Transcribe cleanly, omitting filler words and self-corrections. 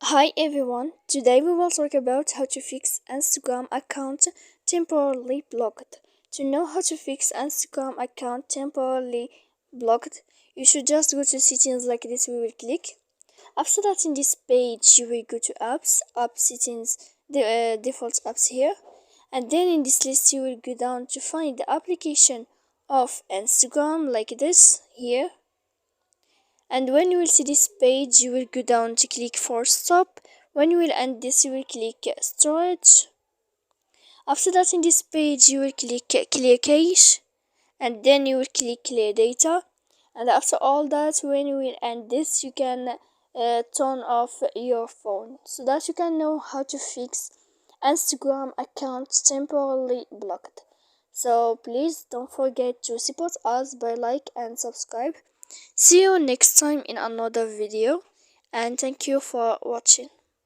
Hi everyone, today we will talk about how to fix Instagram account temporarily blocked. To know how to fix Instagram account temporarily blocked, you should just go to settings like this. We will click. After that, in this page, you will go to apps, app settings, the default apps here, and then in this list you will go down to find the application of Instagram like this here. And when you will see this page, you will go down to click for stop. When you will end this, you will click storage. After that, in this page, you will click clear cache, and then you will click clear data. And after all that, when you will end this, you can turn off your phone so that you can know how to fix Instagram account temporarily blocked. So please don't forget to support us by like and subscribe. See you next time in another video, and thank you for watching.